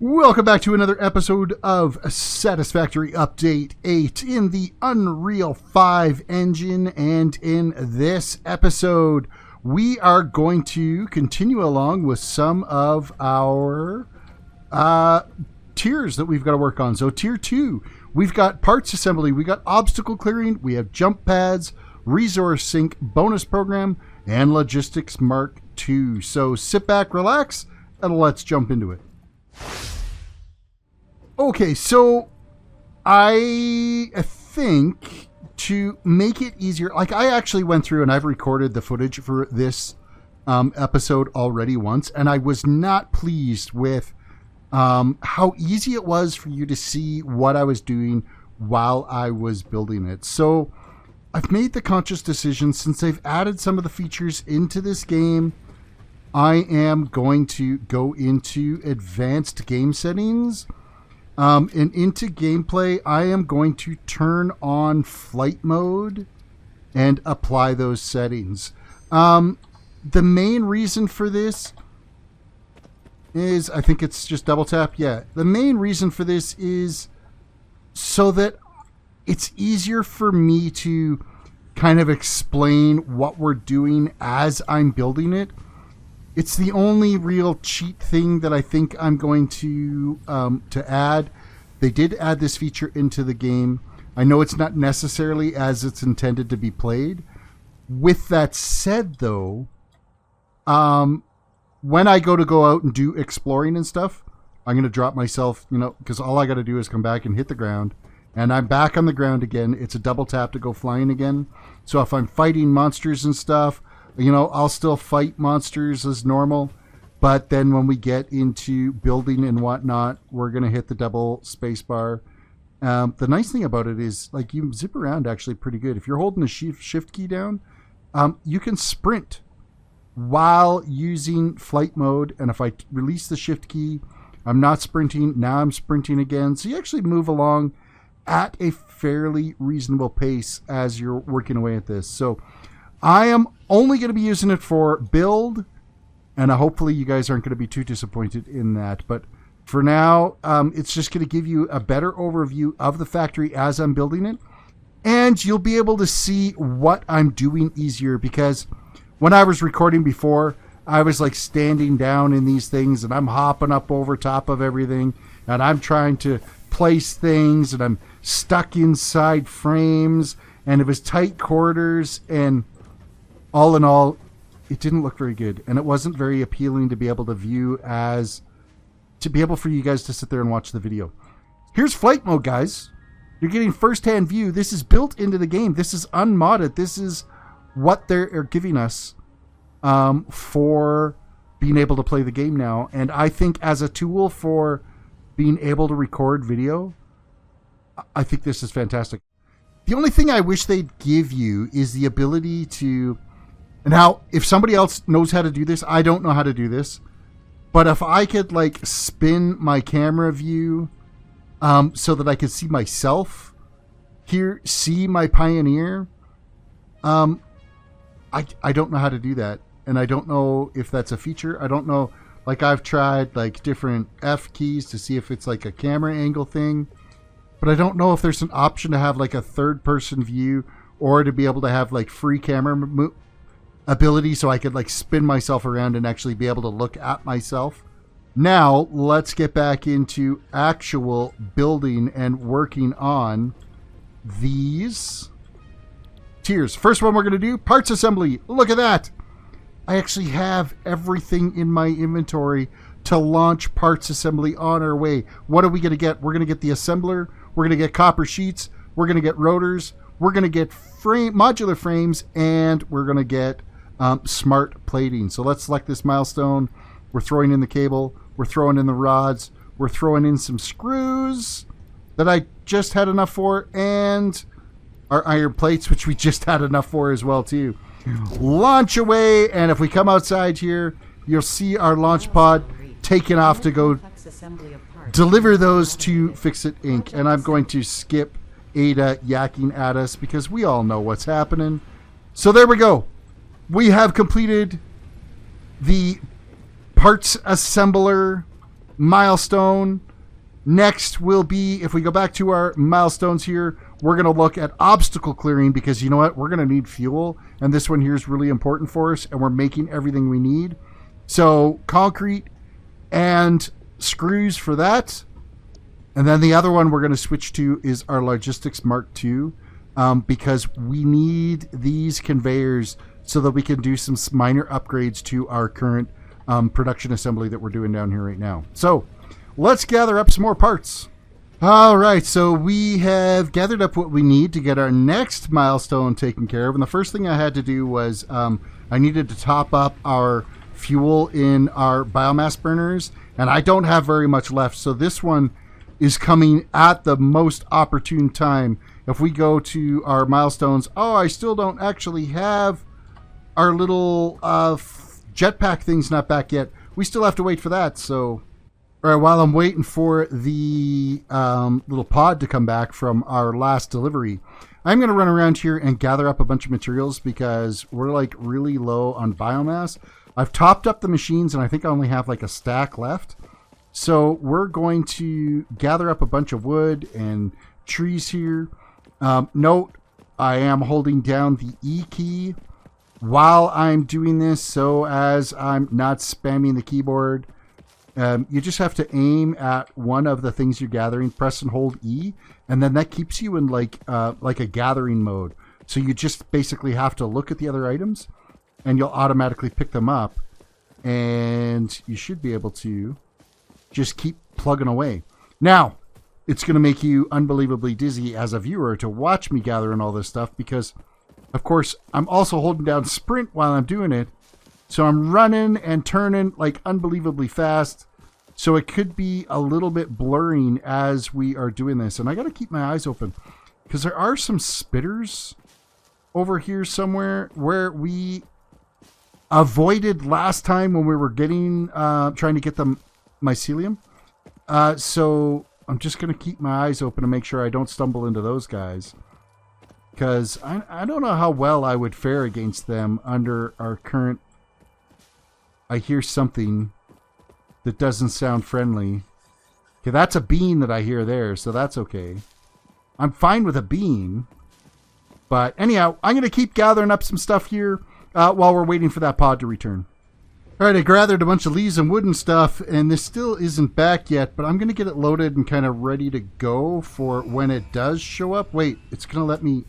Welcome back to another episode of Satisfactory Update 8 in the Unreal 5 engine, and in this episode we are going to continue along with some of our tiers that we've got to work on. So tier 2, we've got Parts Assembly, we got Obstacle Clearing, we have Jump Pads, Resource Sync Bonus Program, and Logistics Mk.2. So sit back, relax, and let's jump into it. Okay, so I think to make it easier, like I actually went through and I've recorded the footage for this episode already once, and I was not pleased with how easy it was for you to see what I was doing while I was building it. So I've made the conscious decision, since they've added some of the features into this game, I am going to go into advanced game settings. And into gameplay, I am going to turn on flight mode and apply those settings. The main reason for this is, I think it's just double tap. Yeah, the main reason for this is so that it's easier for me to kind of explain what we're doing as I'm building it. It's the only real cheat thing that I think I'm going to add. They did add this feature into the game. I know it's not necessarily as it's intended to be played. With that said, though, when I go out and do exploring and stuff, I'm going to drop myself, because all I got to do is come back and hit the ground. And I'm back on the ground again. It's a double tap to go flying again. So if I'm fighting monsters and stuff, I'll still fight monsters as normal, but then when we get into building and whatnot, we're going to hit the double space bar. The nice thing about it is, like, you zip around actually pretty good. If you're holding the shift key down, you can sprint while using flight mode, and if I release the shift key, I'm not sprinting. Now I'm sprinting again. So you actually move along at a fairly reasonable pace as you're working away at this. So I am only going to be using it for build, and hopefully you guys aren't going to be too disappointed in that. But for now, it's just going to give you a better overview of the factory as I'm building it, and you'll be able to see what I'm doing easier, because when I was recording before, I was like standing down in these things, and I'm hopping up over top of everything, and I'm trying to place things, and I'm stuck inside frames, and it was tight quarters, and all in all, it didn't look very good, and it wasn't very appealing to be able to view, to be able for you guys to sit there and watch the video. Here's flight mode, guys. You're getting first-hand view. This is built into the game. This is unmodded. This is what they're giving us for being able to play the game now, and I think as a tool for being able to record video, I think this is fantastic. The only thing I wish they'd give you is the ability to... Now, if somebody else knows how to do this, I don't know how to do this, but if I could like spin my camera view so that I could see myself here, see my Pioneer, I don't know how to do that, and I don't know if that's a feature. I don't know, like I've tried like different F keys to see if it's like a camera angle thing, but I don't know if there's an option to have like a third person view, or to be able to have like free camera ability so I could like spin myself around and actually be able to look at myself. Now let's get back into actual building and working on these tiers. First one we're going to do, parts assembly. Look at that. I actually have everything in my inventory to launch parts assembly on our way. What are we going to get? We're going to get the assembler. We're going to get copper sheets. We're going to get rotors. We're going to get modular frames, and we're going to get smart plating. So let's select this milestone. We're throwing in the cable. We're throwing in the rods. We're throwing in some screws that I just had enough for, and our iron plates, which we just had enough for as well too. Launch away, and if we come outside here, you'll see our launch pod taking off to go deliver those to Fix-It Inc. And I'm going to skip Ada yakking at us because we all know what's happening. So there we go. We have completed the parts assembler milestone. Next will be, if we go back to our milestones here, we're going to look at obstacle clearing, because you know what? We're going to need fuel, and this one here is really important for us, and we're making everything we need. So concrete and screws for that. And then the other one we're going to switch to is our Logistics Mk.2, because we need these conveyors so that we can do some minor upgrades to our current production assembly that we're doing down here right now. So let's gather up some more parts. All right, so we have gathered up what we need to get our next milestone taken care of. And the first thing I had to do was I needed to top up our fuel in our biomass burners. And I don't have very much left. So this one is coming at the most opportune time. If we go to our milestones, oh, I still don't actually have our little jetpack thing's not back yet. We still have to wait for that. So all right, while I'm waiting for the little pod to come back from our last delivery, I'm going to run around here and gather up a bunch of materials because we're like really low on biomass. I've topped up the machines and I think I only have like a stack left. So we're going to gather up a bunch of wood and trees here. Note, I am holding down the E key while I'm doing this so as I'm not spamming the keyboard. You just have to aim at one of the things you're gathering, press and hold E, and then that keeps you in like a gathering mode. So you just basically have to look at the other items, and you'll automatically pick them up, and you should be able to just keep plugging away. Now, it's going to make you unbelievably dizzy as a viewer to watch me gathering all this stuff because, of course, I'm also holding down sprint while I'm doing it. So I'm running and turning like unbelievably fast. So it could be a little bit blurring as we are doing this. And I got to keep my eyes open because there are some spitters over here somewhere where we avoided last time when we were getting, trying to get the mycelium. So I'm just going to keep my eyes open to make sure I don't stumble into those guys. Because I don't know how well I would fare against them under our current... I hear something that doesn't sound friendly. Okay, that's a bean that I hear there, so that's okay. I'm fine with a bean. But anyhow, I'm going to keep gathering up some stuff here while we're waiting for that pod to return. Alright, I gathered a bunch of leaves and wood and stuff, and this still isn't back yet, but I'm going to get it loaded and kind of ready to go for when it does show up. Wait, it's going to let me...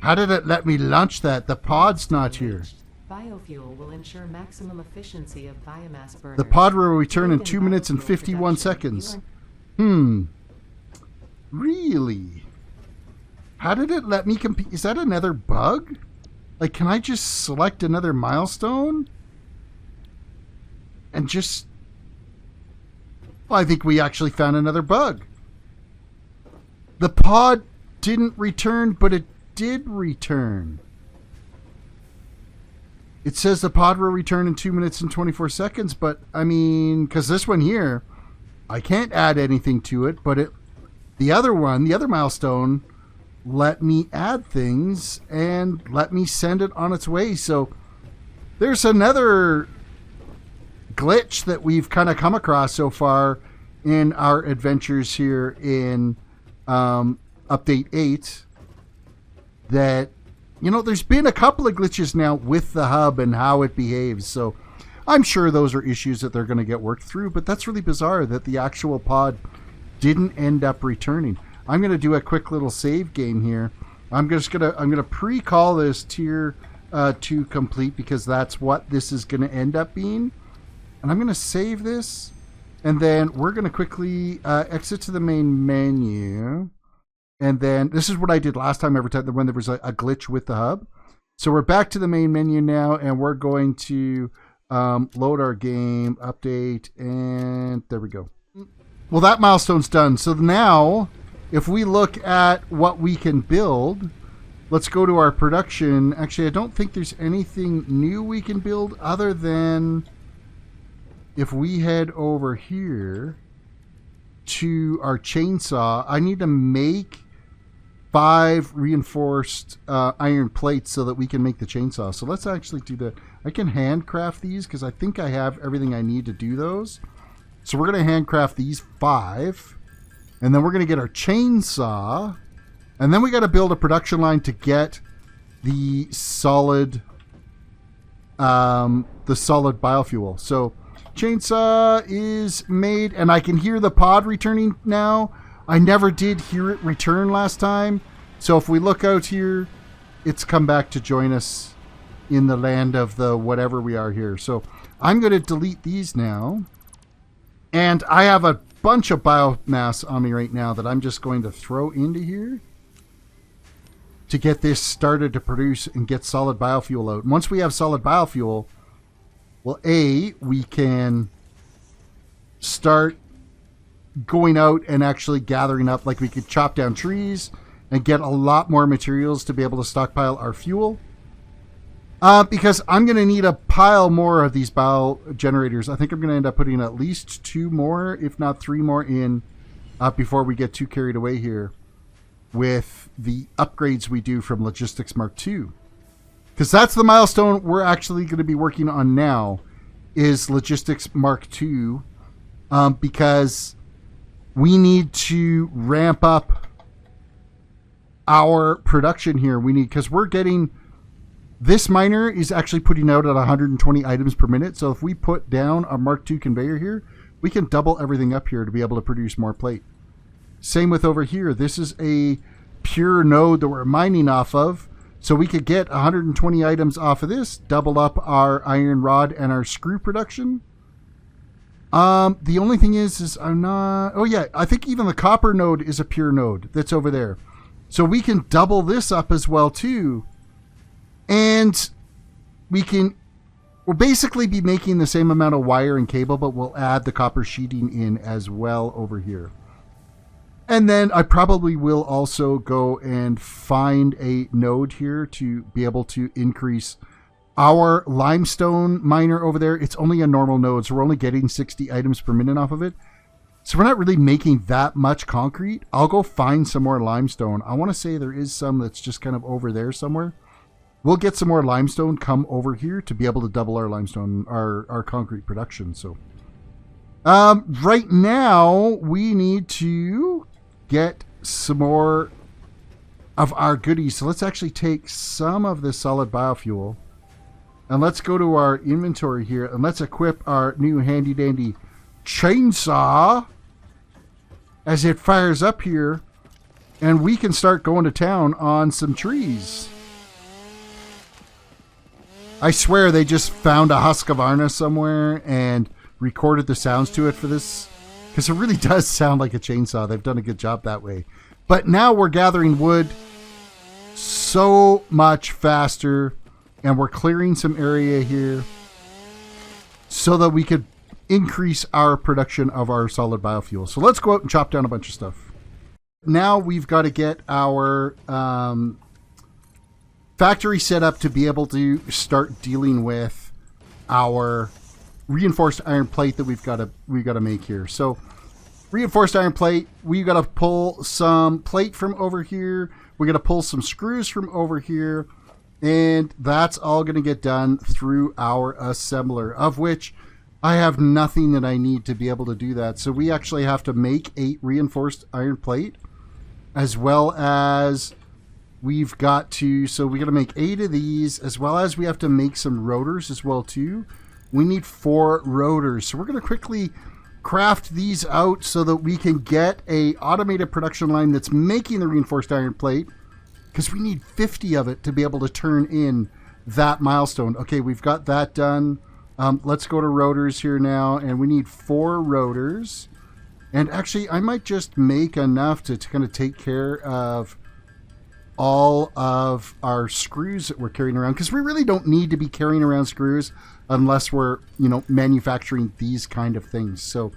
How did it let me launch that? The pod's not here. Biofuel will ensure maximum efficiency of biomass burners. The pod will return in 2 minutes and 51 seconds. Really? How did it let me compete? Is that another bug? Like, can I just select another milestone? And just... Well, I think we actually found another bug. The pod didn't return, but it did return. It says the pod will return in 2 minutes and 24 seconds, but, I mean, because this one here, I can't add anything to it, but the other one, the other milestone, let me add things and let me send it on its way. So there's another glitch that we've kind of come across so far in our adventures here in Update 8 that, you know, there's been a couple of glitches now with the hub and how it behaves. So I'm sure those are issues that they're going to get worked through, but that's really bizarre that the actual pod didn't end up returning. I'm going to do a quick little save game here. I'm going to pre-call this tier 2 complete because that's what this is going to end up being. And I'm going to save this, and then we're going to quickly exit to the main menu. And then this is what I did last time every time when there was a glitch with the hub. So we're back to the main menu now, and we're going to load our game, update, and there we go. Well, that milestone's done. So now, if we look at what we can build, let's go to our production. Actually, I don't think there's anything new we can build other than if we head over here to our chainsaw. I need to make 5 reinforced iron plates so that we can make the chainsaw. So let's actually do that. I can handcraft these because I think I have everything I need to do those. So we're going to handcraft these 5. And then we're going to get our chainsaw. And then we got to build a production line to get the solid biofuel. So chainsaw is made, and I can hear the pod returning now. I never did hear it return last time. So if we look out here, it's come back to join us in the land of the whatever we are here. So I'm going to delete these now. And I have a bunch of biomass on me right now that I'm just going to throw into here to get this started to produce and get solid biofuel out. And once we have solid biofuel, well, we can start going out and actually gathering up, like we could chop down trees and get a lot more materials to be able to stockpile our fuel. Because I'm going to need a pile more of these bio generators. I think I'm going to end up putting at least 2 more, if not 3 more in before we get too carried away here with the upgrades we do from Logistics Mk.2. Because that's the milestone we're actually going to be working on now, is Logistics Mk.2, because we need to ramp up our production here. Because we're getting... This miner is actually putting out at 120 items per minute. So if we put down a Mk.2 conveyor here, we can double everything up here to be able to produce more plate. Same with over here. This is a pure node that we're mining off of. So we could get 120 items off of this, double up our iron rod and our screw production. The only thing is I'm not... Oh yeah, I think even the copper node is a pure node that's over there. So we can double this up as well too. And we'll basically be making the same amount of wire and cable, but we'll add the copper sheeting in as well over here. And then I probably will also go and find a node here to be able to increase our limestone miner over there. It's only a normal node, so we're only getting 60 items per minute off of it. So we're not really making that much concrete. I'll go find some more limestone. I want to say there is some that's just kind of over there somewhere. We'll get some more limestone come over here to be able to double our limestone, our concrete production. So right now we need to get some more of our goodies. So let's actually take some of this solid biofuel and let's go to our inventory here and let's equip our new handy dandy chainsaw as it fires up here, and we can start going to town on some trees. I swear they just found a Husqvarna somewhere and recorded the sounds to it for this, because it really does sound like a chainsaw. They've done a good job that way. But now we're gathering wood so much faster, and we're clearing some area here so that we could increase our production of our solid biofuel. So let's go out and chop down a bunch of stuff. Now we've got to get our... factory set up to be able to start dealing with our reinforced iron plate that we've got to make here. So reinforced iron plate, we've got to pull some plate from over here. We got to pull some screws from over here, and that's all going to get done through our assembler, of which I have nothing that I need to be able to do that. So we actually have to make 8 reinforced iron plate, as well as we've got to, so we got to make 8 of these, as well as we have to make some rotors as well too. We need 4 rotors. So we're going to quickly craft these out so that we can get a automated production line that's making the reinforced iron plate, because we need 50 of it to be able to turn in that milestone. Okay, we've got that done. Let's go to rotors here now, and we need 4 rotors. And actually, I might just make enough to kind of take care of all of our screws that we're carrying around, because we really don't need to be carrying around screws unless we're, manufacturing these kind of things. So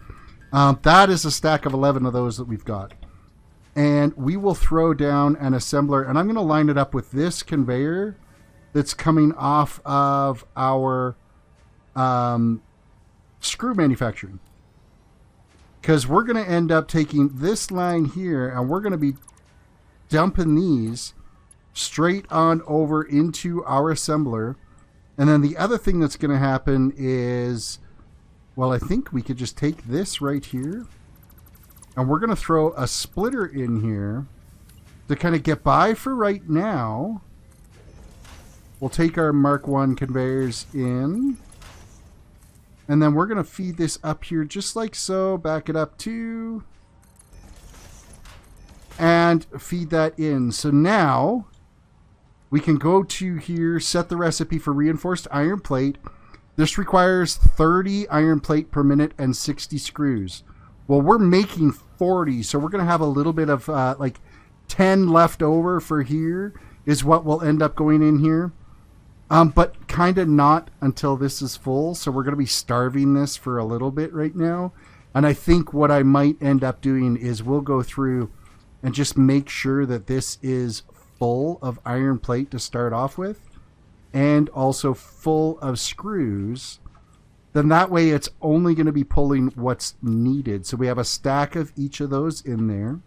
that is a stack of 11 of those that we've got. And we will throw down an assembler, and I'm going to line it up with this conveyor that's coming off of our screw manufacturing, because we're going to end up taking this line here, and we're going to be dumping these straight on over into our assembler. And then the other thing that's going to happen is, well, I think we could just take this right here, and we're going to throw a splitter in here to kind of get by for right now. We'll take our Mark 1 conveyors in, and then we're going to feed this up here just like so. Back it up too, and feed that in. So now we can go to here, set the recipe for reinforced iron plate. This requires 30 iron plate per minute and 60 screws. Well, we're making 40, so we're going to have a little bit of like 10 left over for here is what will end up going in here. But kind of not until this is full, so we're going to be starving this for a little bit right now. And I think what I might end up doing is we'll go through and just make sure that this is full of iron plate to start off with, and also full of screws. Then that way it's only going to be pulling what's needed. So we have a stack of each of those in there.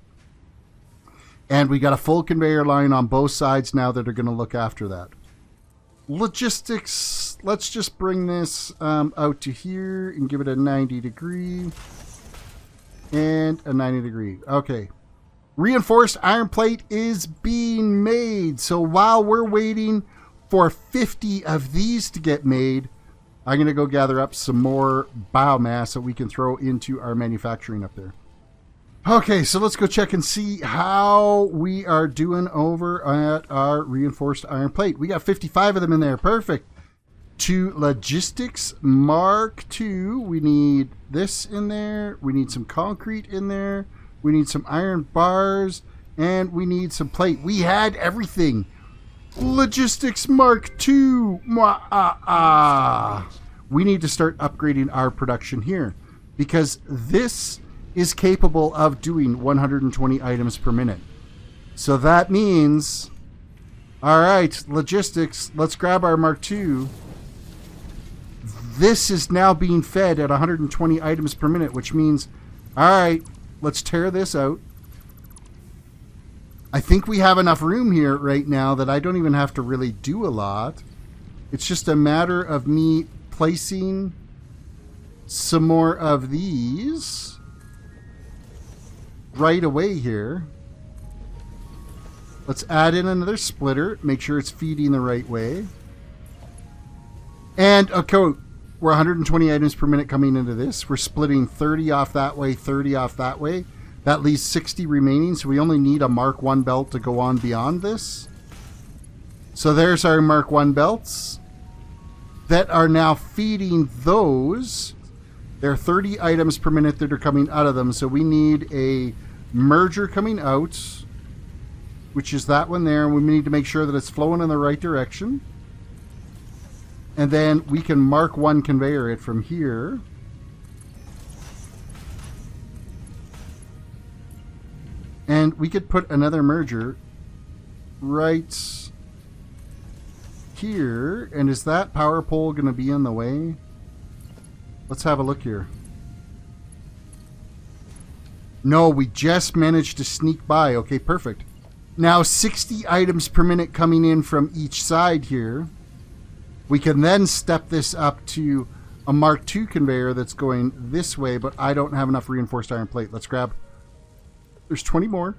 And we got a full conveyor line on both sides now that are going to look after that. Logistics, let's just bring this out to here and give it a 90 degree and a 90 degree. Okay. Reinforced iron plate is being made. So while we're waiting for 50 of these to get made, I'm going to go gather up some more biomass that we can throw into our manufacturing up there. Okay, so let's go check and see how we are doing over at our reinforced iron plate. We got 55 of them in there. Perfect. To Logistics Mk.2, we need this in there. We need some concrete in there. We need some iron bars. And we need some plate. We had everything. Logistics Mk.2. We need to start upgrading our production here, because this is capable of doing 120 items per minute. So that means, all right, logistics, let's grab our Mark II. This is now being fed at 120 items per minute, which means, all right, let's tear this out. I think we have enough room here right now that I don't even have to really do a lot. It's just a matter of me placing some more of these right away here. Let's add in another splitter, make sure it's feeding the right way. And okay, we're 120 items per minute coming into this. We're splitting 30 off that way, 30 off that way. That leaves 60 remaining, so we only need a Mark 1 belt to go on beyond this. So there's our Mark 1 belts that are now feeding those. There are 30 items per minute that are coming out of them, so we need a merger coming out, which is that one there, and we need to make sure that it's flowing in the right direction. And then we can Mark 1 conveyor it from here. And we could put another merger right here. And is that power pole going to be in the way? Let's have a look here. No, we just managed to sneak by. Okay, perfect. Now 60 items per minute coming in from each side here. We can then step this up to a Mark II conveyor that's going this way, but I don't have enough reinforced iron plate. Let's grab... There's 20 more.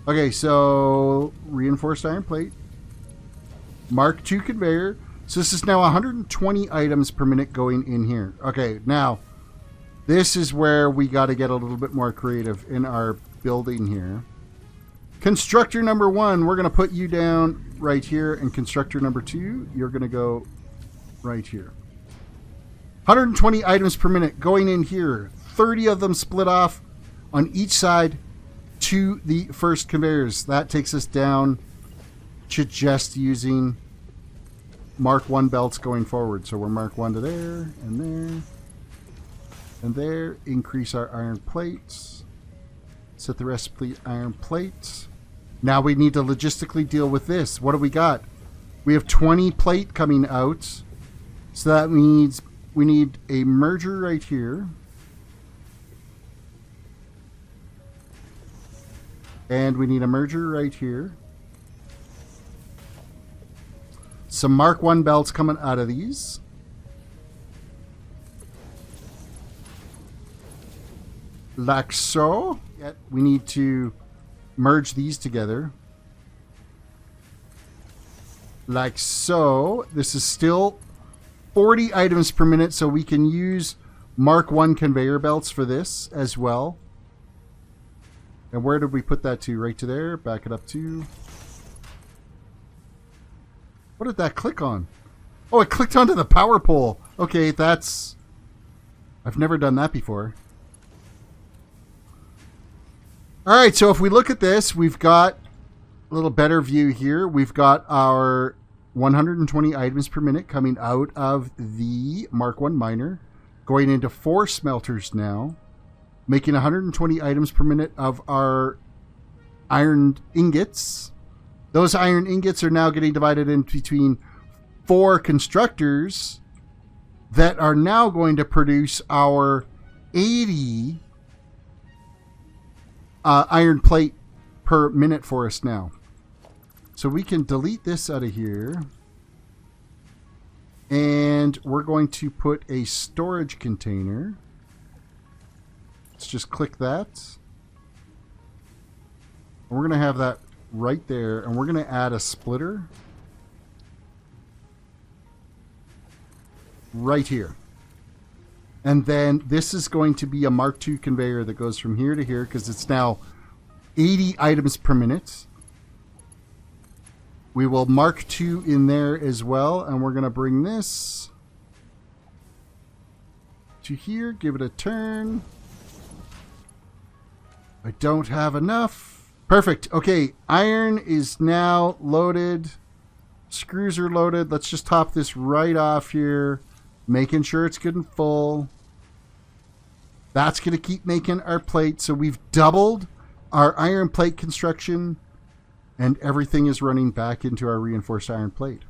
Okay, so reinforced iron plate. Mark II conveyor. So this is now 120 items per minute going in here. Okay, now this is where we got to get a little bit more creative in our building here. Constructor number 1, we're going to put you down right here, and constructor number 2, you're going to go right here. 120 items per minute going in here. 30 of them split off on each side to the first conveyors. That takes us down to just using Mark 1 belts going forward. So we're Mark 1 to there, and there, and there. Increase our iron plates. Set the recipe iron plates. Now we need to logistically deal with this. What do we got? We have 20 plate coming out. So that means we need a merger right here. And we need a merger right here. Some Mark 1 belts coming out of these. Like so. We need to merge these together. Like so. This is still 40 items per minute, so we can use Mark 1 conveyor belts for this as well. And where did we put that to? Right to there. Back it up to... What did that click on? Oh, it clicked onto the power pole. Okay, that's... I've never done that before. Alright, so if we look at this, we've got a little better view here. We've got our 120 items per minute coming out of the Mark 1 miner, going into 4 smelters now, making 120 items per minute of our iron ingots. Those iron ingots are now getting divided into between 4 constructors that are now going to produce our 80 iron plate per minute for us now. So we can delete this out of here. And we're going to put a storage container. Let's just click that. We're going to have that right there, and we're going to add a splitter right here. And then this is going to be a Mark II conveyor that goes from here to here because it's now 80 items per minute. We will Mark II in there as well, and we're going to bring this to here, give it a turn. I don't have enough. Perfect. Okay, iron is now loaded. Screws are loaded. Let's just top this right off here, making sure it's good and full. That's going to keep making our plate. So we've doubled our iron plate construction, and everything is running back into our reinforced iron plate.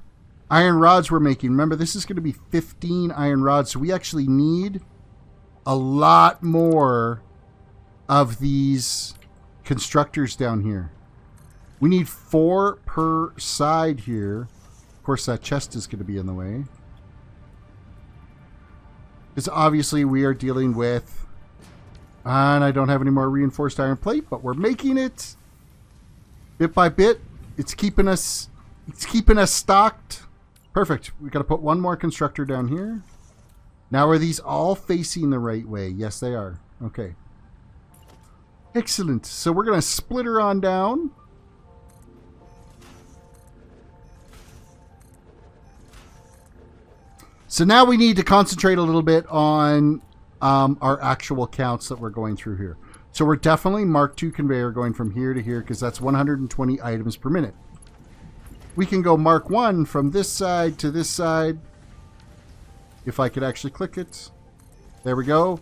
Iron rods we're making. Remember, this is going to be 15 iron rods, so we actually need a lot more of these constructors down here. We need 4 per side here. Of course, that chest is going to be in the way, because obviously we are dealing with, and I don't have any more reinforced iron plate, but we're making it bit by bit. It's keeping us stocked. Perfect. We got to put one more constructor down here. Now, are these all facing the right way? Yes, they are. Okay. Excellent. So we're going to split her on down. So now we need to concentrate a little bit on our actual counts that we're going through here. So we're definitely Mark II conveyor going from here to here because that's 120 items per minute. We can go Mark 1 from this side to this side. If I could actually click it. There we go.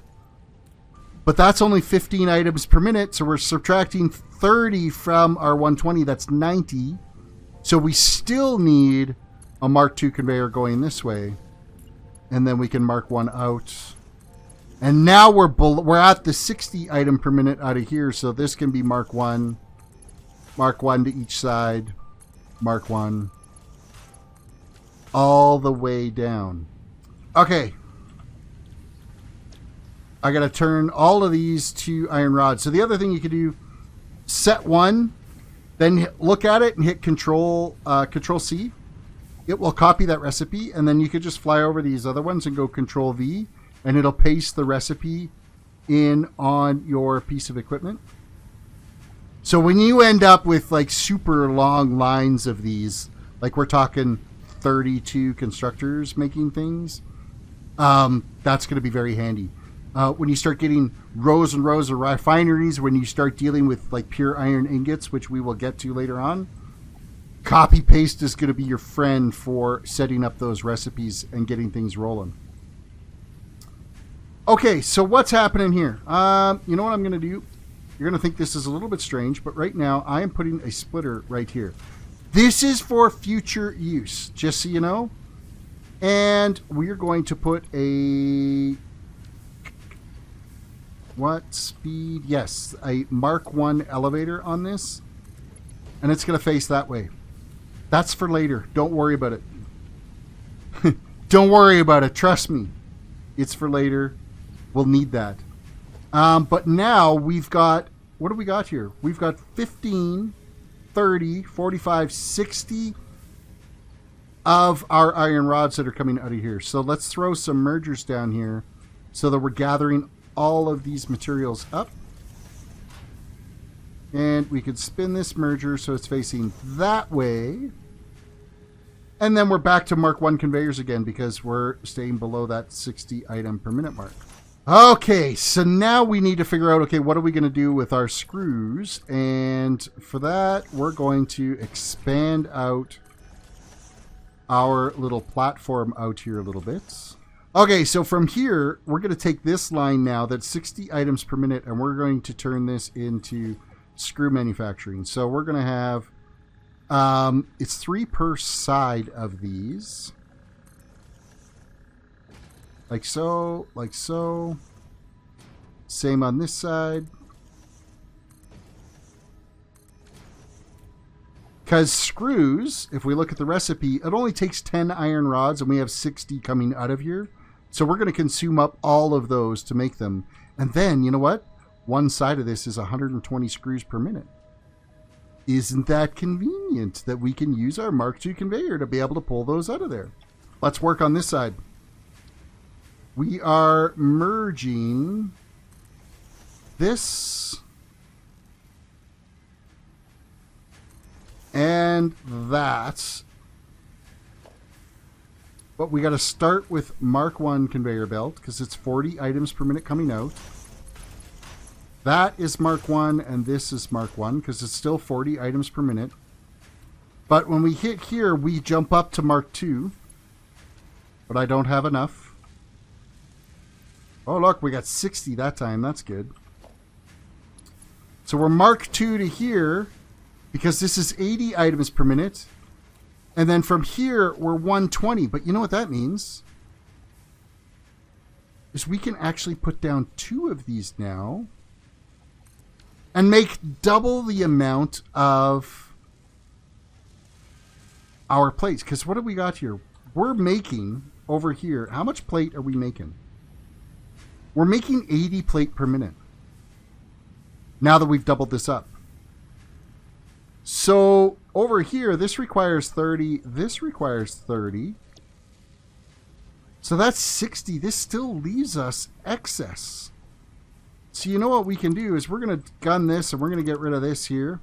But that's only 15 items per minute, so we're subtracting 30 from our 120. That's 90. So we still need a Mark II conveyor going this way. And then we can Mark 1 out. And now we're at the 60 item per minute out of here, so this can be Mark 1 to each side, Mark 1, all the way down. Okay. I got to turn all of these to iron rods. So the other thing you could do, set 1, then look at it and hit Control C. It will copy that recipe, and then you could just fly over these other ones and go Control V, and it'll paste the recipe in on your piece of equipment. So when you end up with like super long lines of these, like we're talking 32 constructors making things, that's going to be very handy. When you start getting rows and rows of refineries, when you start dealing with like pure iron ingots, which we will get to later on, copy paste is going to be your friend for setting up those recipes and getting things rolling. Okay, so what's happening here? You know what I'm going to do? You're going to think this is a little bit strange, but right now I am putting a splitter right here. This is for future use, just so you know. And we're going to put a What speed? Yes, a Mark 1 elevator on this. And it's going to face that way. That's for later. Don't worry about it. Don't worry about it. Trust me. It's for later. We'll need that. But now we've got... What do we got here? We've got 15, 30, 45, 60 of our iron rods that are coming out of here. So let's throw some mergers down here so that we're gathering all of these materials up. And we could spin this merger so it's facing that way. And then we're back to Mark 1 conveyors again because we're staying below that 60 item per minute mark. Okay, so now we need to figure out, okay, what are we going to do with our screws? And for that, we're going to expand out our little platform out here a little bit. Okay, so from here, we're going to take this line now that's 60 items per minute, and we're going to turn this into screw manufacturing. So we're going to have, it's 3 per side of these. Like so, like so. Same on this side. Because screws, if we look at the recipe, it only takes 10 iron rods, and we have 60 coming out of here. So we're going to consume up all of those to make them. And then, you know what? One side of this is 120 screws per minute. Isn't that convenient that we can use our Mark II conveyor to be able to pull those out of there? Let's work on this side. We are merging this and that. But we got to start with Mark 1 conveyor belt because it's 40 items per minute coming out. That is Mark 1 and this is Mark 1 because it's still 40 items per minute. But when we hit here, we jump up to Mark 2. But I don't have enough. Oh, look, we got 60 that time. That's good. So we're Mark 2 to here because this is 80 items per minute. And then from here, we're 120. But you know what that means? Is we can actually put down 2 of these now and make double the amount of our plates. Because what have we got here? We're making over here, how much plate are we making? We're making 80 plate per minute. Now that we've doubled this up. So over here, this requires 30. This requires 30. So that's 60. This still leaves us excess. So you know what we can do is we're going to gun this and we're going to get rid of this here.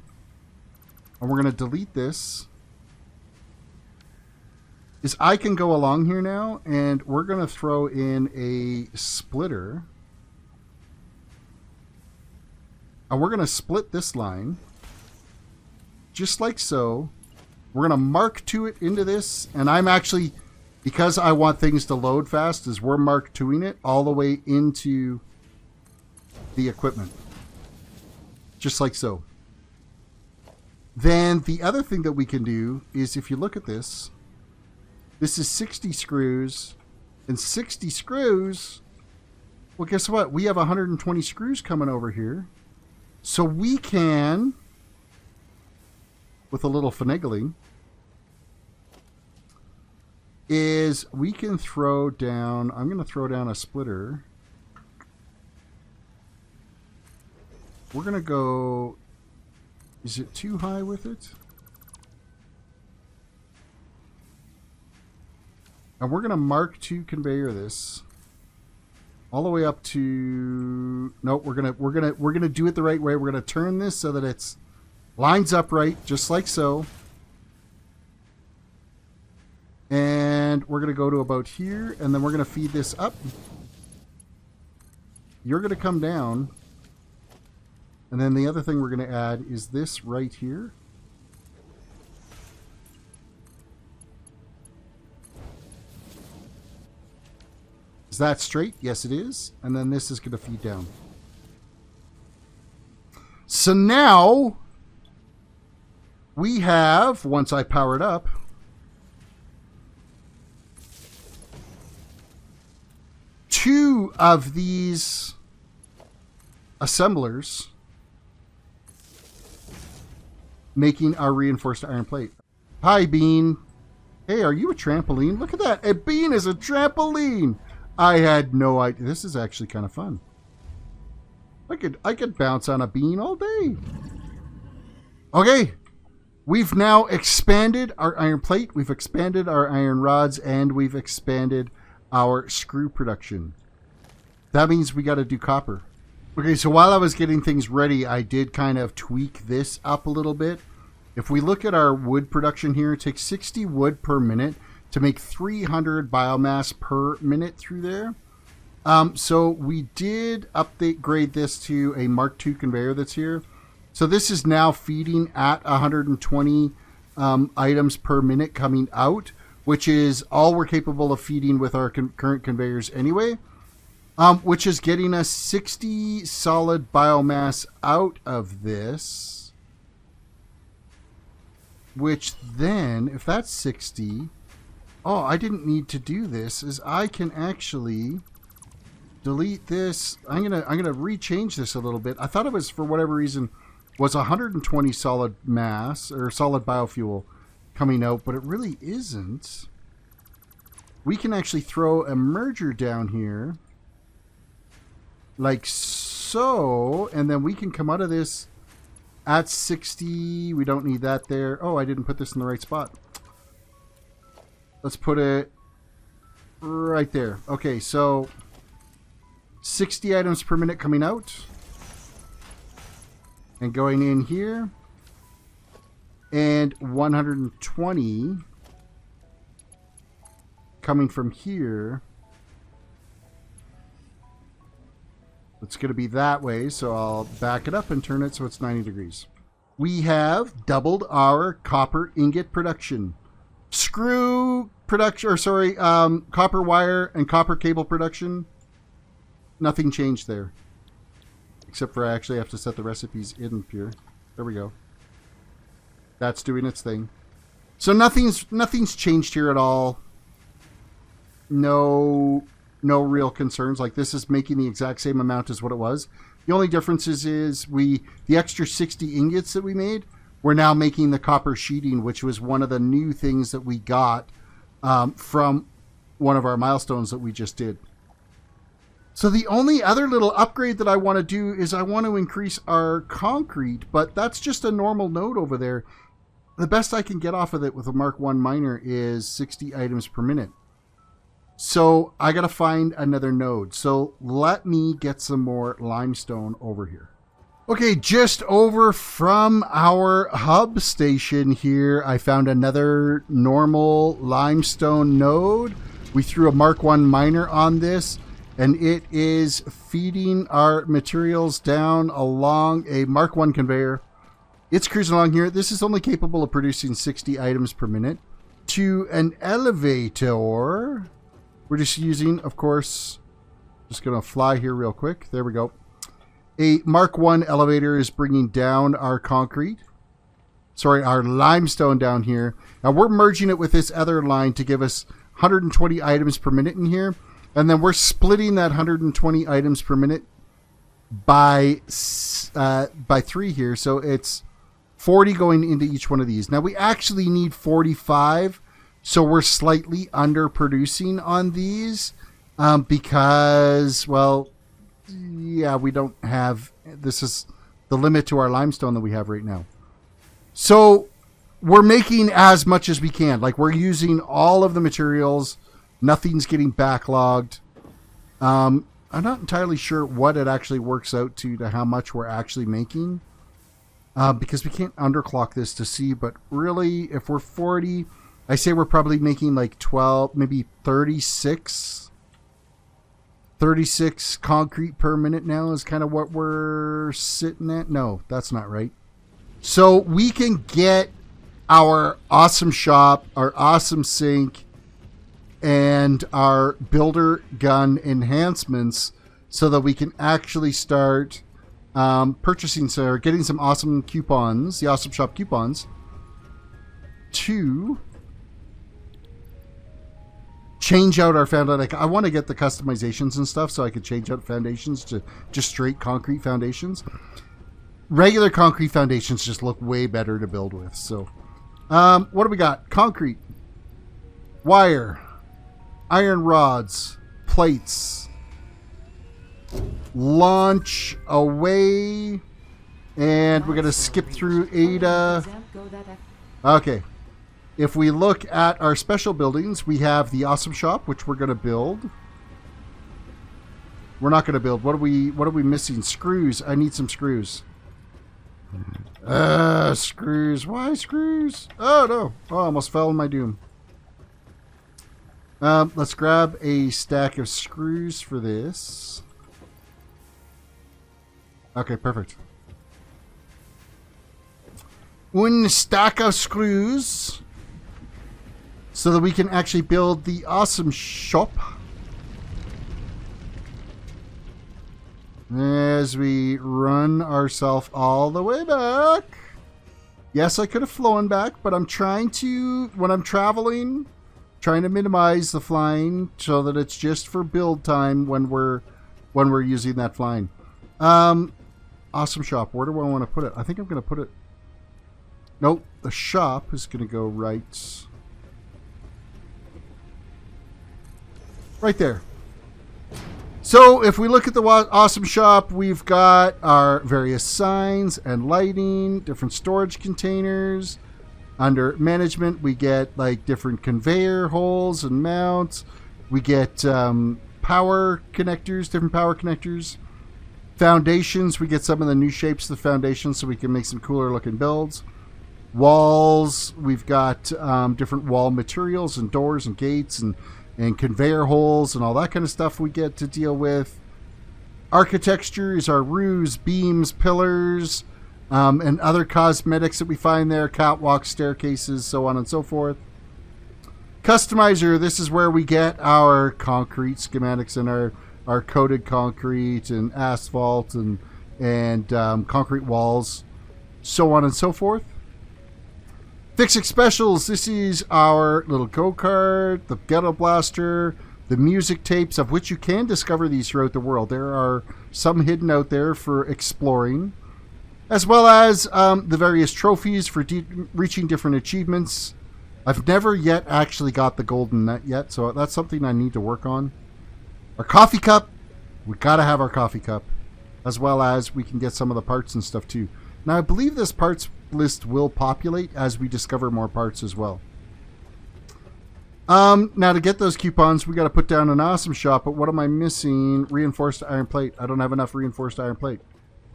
And we're going to delete this. Is I can go along here now and we're going to throw in a splitter. And we're going to split this line. Just like so. We're going to Mark II it into this. And I'm actually, because I want things to load fast, is we're Mark IIing it all the way into the equipment. Just like so. Then the other thing that we can do is if you look at this, this is 60 screws. And 60 screws, well, guess what? We have 120 screws coming over here. So we can, with a little finagling, is we can throw down, I'm going to throw down a splitter. We're going to go, is it too high with it? And we're going to Mark II conveyor this all the way up to, nope, we're going to do it the right way. We're going to turn this so that it's lines up right, just like so. And we're going to go to about here, and then we're going to feed this up. You're going to come down. And then the other thing we're going to add is this right here. Is that straight? Yes, it is. And then this is going to feed down. So now we have, once I power it up, two of these assemblers making our reinforced iron plate. Hi, Bean. Hey, are you a trampoline? Look at that. A Bean is a trampoline. I had no idea. This is actually kind of fun. I could bounce on a bean all day. Okay. We've now expanded our iron plate. We've expanded our iron rods, and we've expanded our screw production. That means we got to do copper. Okay, so while I was getting things ready, I did kind of tweak this up a little bit. If we look at our wood production here, it takes 60 wood per minute to make 300 biomass per minute through there. So we did upgrade this to a Mark II conveyor that's here. So this is now feeding at 120 items per minute coming out, which is all we're capable of feeding with our current conveyors anyway, which is getting us 60 solid biomass out of this, which then, if that's 60, oh, I didn't need to do this, is I can actually delete this. I'm gonna rechange this a little bit. I thought it was, for whatever reason, was 120 solid mass or solid biofuel coming out, but it really isn't. We can actually throw a merger down here like so, and then we can come out of this at 60. We don't need that there. Oh, I didn't put this in the right spot. Let's put it right there. Okay, so 60 items per minute coming out and going in here, and 120 coming from here. It's going to be that way, so I'll back it up and turn it so it's 90 degrees. We have doubled our copper ingot production. Screw production, or sorry, copper wire and copper cable production. Nothing changed there. Except for I actually have to set the recipes in here. There we go. That's doing its thing. So nothing's changed here at all. No real concerns. Like, this is making the exact same amount as what it was. The only difference is the extra 60 ingots that we made, we're now making the copper sheeting, which was one of the new things that we got from one of our milestones that we just did. So the only other little upgrade that I want to do is I want to increase our concrete, but that's just a normal node over there. The best I can get off of it with a Mark I miner is 60 items per minute. So I got to find another node. So let me get some more limestone over here. Okay, just over from our hub station here, I found another normal limestone node. We threw a Mark I miner on this, and it is feeding our materials down along a Mark I conveyor. It's cruising along here. This is only capable of producing 60 items per minute. To an elevator, we're just using, of course, just going to fly here real quick. There we go. A Mark I elevator is bringing down our concrete. Sorry, our limestone down here. Now we're merging it with this other line to give us 120 items per minute in here. And then we're splitting that 120 items per minute by 3 here. So it's 40 going into each one of these. Now we actually need 45. So we're slightly underproducing on these because, well, yeah, we don't have, this is the limit to our limestone that we have right now. So we're making as much as we can. Like, we're using all of the materials. Nothing's getting backlogged. I'm not entirely sure what it actually works out to how much we're actually making because we can't underclock this to see. But really, if we're 40, I say we're probably making like 12, maybe 36 concrete per minute now is kind of what we're sitting at. No, that's not right. So we can get our awesome shop, our awesome sink, and our builder gun enhancements so that we can actually start purchasing, so getting some awesome coupons, the awesome shop coupons, to change out our foundation. Like, I want to get the customizations and stuff so I could change out foundations to just straight concrete foundations. Regular concrete foundations just look way better to build with. So, what do we got? Concrete, wire, iron rods, plates. Launch away. And we're going to skip through Ada. Okay. If we look at our special buildings, we have the awesome shop, which we're going to build. We're not going to build. What are we missing? Screws. I need some screws. Screws. Why screws? Oh, no. Oh, I almost fell in my doom. Let's grab a stack of screws for this. Okay, perfect. One stack of screws so that we can actually build the awesome shop. As we run ourselves all the way back. Yes, I could have flown back, but I'm trying to, when I'm traveling, trying to minimize the flying so that it's just for build time when we're using that flying. Awesome shop. Where do I want to put it? I think I'm going to put it... Nope. The shop is going to go right there. So if we look at the awesome shop, we've got our various signs and lighting, different storage containers. Under management, we get like different conveyor holes and mounts. We get power connectors, different power connectors. Foundations, we get some of the new shapes of the foundations so we can make some cooler looking builds. Walls, we've got different wall materials and doors and gates and conveyor holes and all that kind of stuff we get to deal with. Architecture is our roofs, beams, pillars, and other cosmetics that we find there, catwalks, staircases, so on and so forth. Customizer, this is where we get our concrete schematics and our coated concrete and asphalt and concrete walls, so on and so forth. Fixing specials, this is our little go-kart, the ghetto blaster, the music tapes, of which you can discover these throughout the world. There are some hidden out there for exploring, as well as the various trophies for reaching different achievements. I've never yet actually got the golden nut yet, so that's something I need to work on. Our coffee cup, we gotta have our coffee cup, as well as we can get some of the parts and stuff too. Now I believe this parts list will populate as we discover more parts as well. Now to get those coupons, we got to put down an awesome shop, but what am I missing? Reinforced iron plate. I don't have enough reinforced iron plate.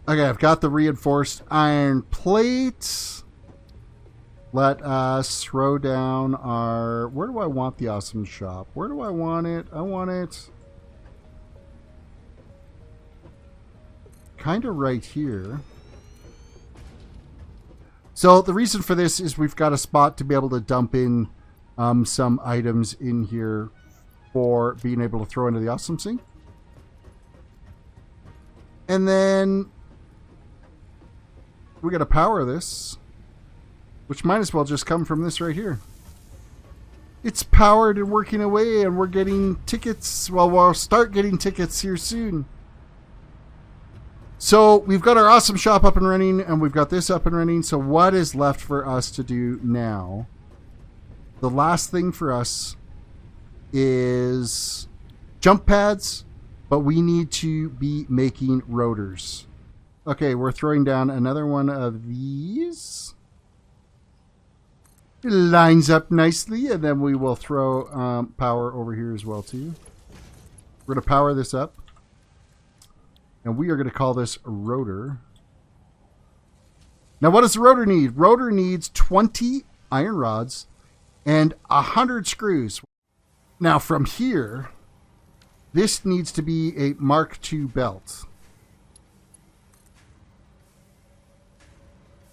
Okay, I've got the reinforced iron plate. Let us throw down our... Where do I want the awesome shop? Where do I want it? I want it kind of right here. So the reason for this is we've got a spot to be able to dump in some items in here for being able to throw into the awesome sink. And then we got to power this, which might as well just come from this right here. It's powered and working away, and we're getting tickets. Well, we'll start getting tickets here soon. So we've got our awesome shop up and running, and we've got this up and running. So what is left for us to do now? The last thing for us is jump pads, but we need to be making rotors. Okay, we're throwing down another one of these. It lines up nicely, and then we will throw power over here as well too. We're going to power this up, and we are going to call this a rotor. Now what does the rotor need? Rotor needs 20 iron rods and 100 screws. Now from here, this needs to be a Mark II belt.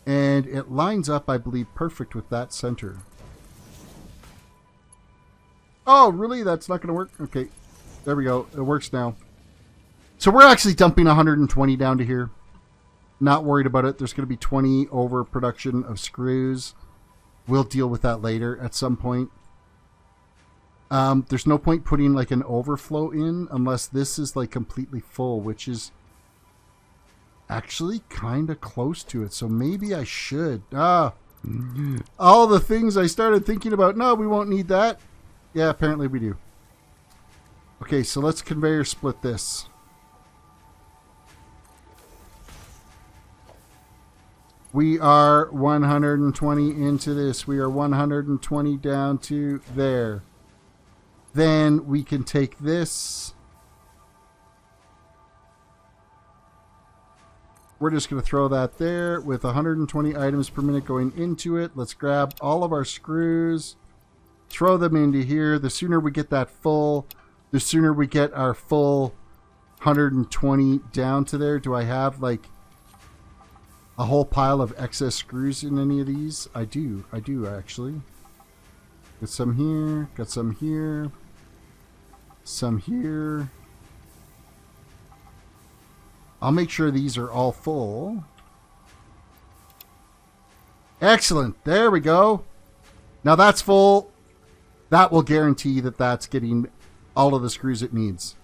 And it lines up, I believe, perfect with that center. Oh, really? That's not going to work? Okay, there we go. It works now. So we're actually dumping 120 down to here. Not worried about it. There's going to be 20 overproduction of screws. We'll deal with that later at some point. There's no point putting like an overflow in unless this is like completely full, which is actually kind of close to it. So maybe I should. All the things I started thinking about. No, we won't need that. Yeah, apparently we do. Okay, so let's conveyor split this. We are 120 into this. We are 120 down to there. Then we can take this. We're just going to throw that there with 120 items per minute going into it. Let's grab all of our screws, throw them into here. The sooner we get that full, the sooner we get our full 120 down to there. Do I have like a whole pile of excess screws in any of these? I do actually. Got some here, got some here, some here. I'll make sure these are all full. Excellent. There we go. Now that's full. That will guarantee that that's getting all of the screws it needs.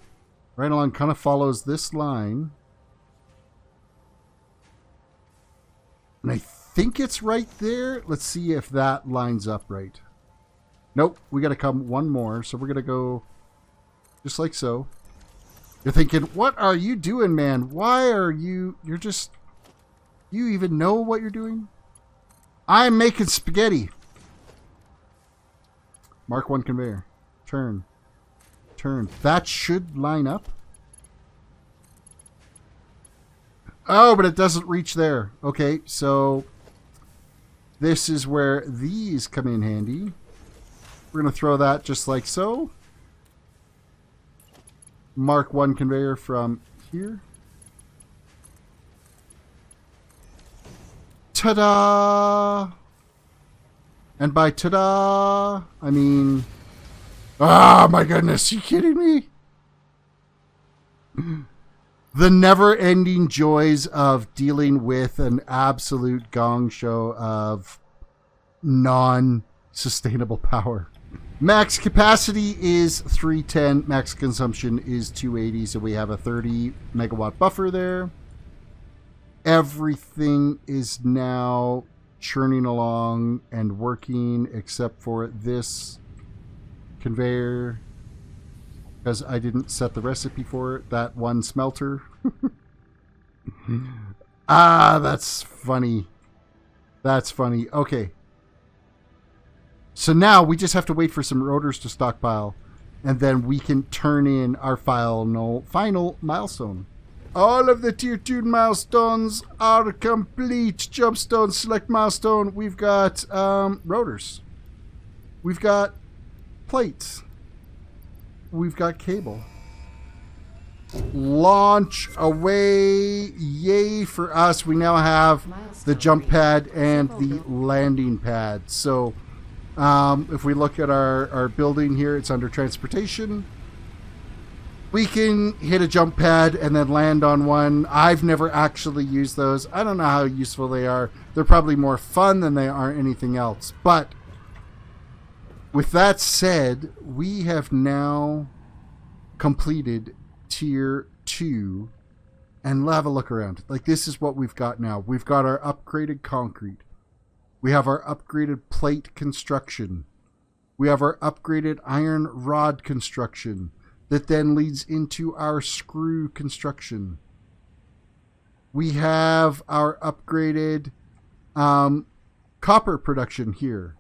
Right along, kind of follows this line. And I think it's right there. Let's see if that lines up right. Nope. We got to come one more. So we're going to go just like so. You're thinking, what are you doing, man? Why are you... You're just... You even know what you're doing? I'm making spaghetti. Mark 1 conveyor. Turn. Turn. That should line up. Oh, but it doesn't reach there. Okay, so... This is where these come in handy. We're going to throw that just like so. Mark 1 conveyor from here. Ta-da! And by ta-da, I mean... Ah, my goodness, are you kidding me? The never-ending joys of dealing with an absolute gong show of non-sustainable power. Max capacity is 310. Max consumption is 280. So we have a 30 megawatt buffer there. Everything is now churning along and working except for this conveyor, because I didn't set the recipe for it. That one smelter. Ah, that's funny. That's funny. Okay. So now we just have to wait for some rotors to stockpile, and then we can turn in our final milestone. All of the tier 2 milestones are complete. Jumpstone, select milestone. We've got rotors. We've got plates. We've got cable. Launch away. Yay for us. We now have the jump pad and the landing pad. So... if we look at our building here, it's under transportation. We can hit a jump pad and then land on one. I've never actually used those. I don't know how useful they are. They're probably more fun than they are anything else. But with that said, we have now completed tier 2. And have a look around. Like, this is what we've got now. We've got our upgraded concrete. We have our upgraded plate construction. We have our upgraded iron rod construction that then leads into our screw construction. We have our upgraded copper production here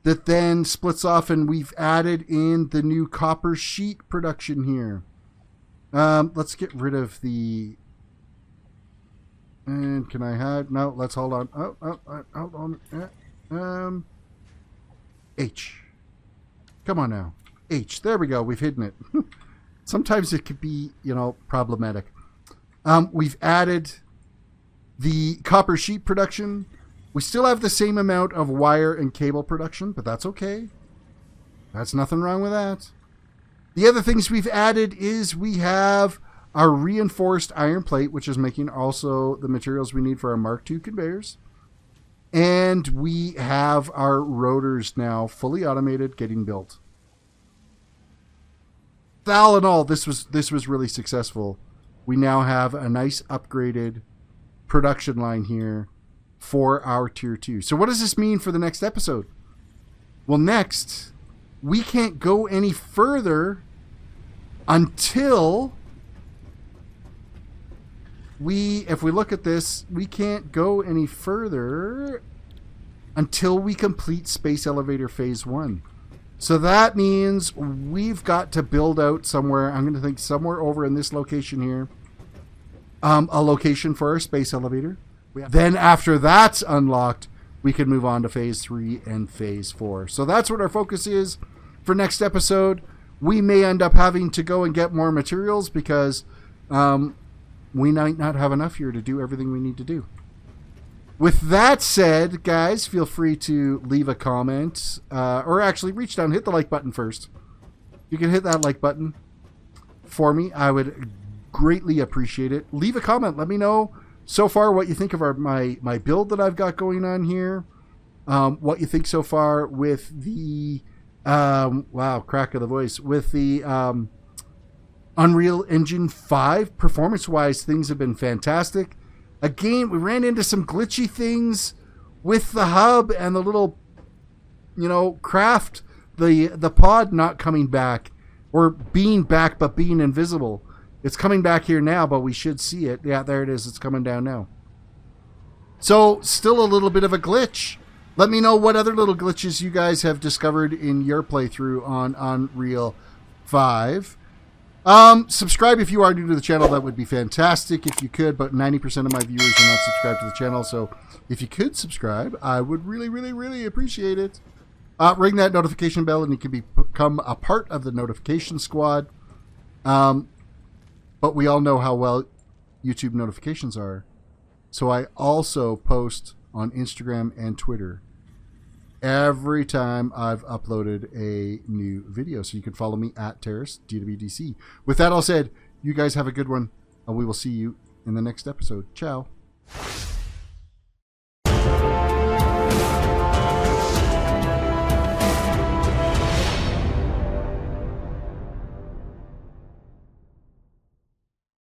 that then splits off, and we've added in the new copper sheet production here. Let's get rid of the... And can I hide? No, let's hold on. Hold on. H. Come on now. H. There we go. We've hidden it. Sometimes it could be, problematic. We've added the copper sheet production. We still have the same amount of wire and cable production, but that's okay. That's nothing wrong with that. The other things we've added is we have our reinforced iron plate, which is making also the materials we need for our Mark II conveyors. And we have our rotors now fully automated getting built. all in all, this was really successful. We now have a nice upgraded production line here for our tier 2. So what does this mean for the next episode? Well, next, we can't go any further until if we look at this, we can't go any further until we complete Space Elevator Phase 1. So that means we've got to build out somewhere, I'm going to think somewhere over in this location here, a location for our space elevator. Then after that's unlocked, we can move on to Phase 3 and Phase 4. So that's what our focus is for next episode. We may end up having to go and get more materials because we might not have enough here to do everything we need to do. With that said, guys, feel free to leave a comment, or actually reach down, hit the like button first. You can hit that like button for me. I would greatly appreciate it. Leave a comment. Let me know so far what you think of my build that I've got going on here. What you think so far with the wow, crack of the voice, with the Unreal Engine 5. Performance-wise, things have been fantastic. Again, we ran into some glitchy things with the hub and the little, craft, the pod not coming back, or being back but being invisible. It's coming back here now, but we should see it. Yeah, there it is. It's coming down now. So, still a little bit of a glitch. Let me know what other little glitches you guys have discovered in your playthrough on Unreal 5. Subscribe if you are new to the channel. That would be fantastic if you could, but 90% of my viewers are not subscribed to the channel, so if you could subscribe, I would really, really, really appreciate it. Ring that notification bell and you can become a part of the notification squad. But we all know how well YouTube notifications are, so I also post on Instagram and Twitter every time I've uploaded a new video. So you can follow me at TerrisDWDC. With that all said, you guys have a good one, and we will see you in the next episode. Ciao.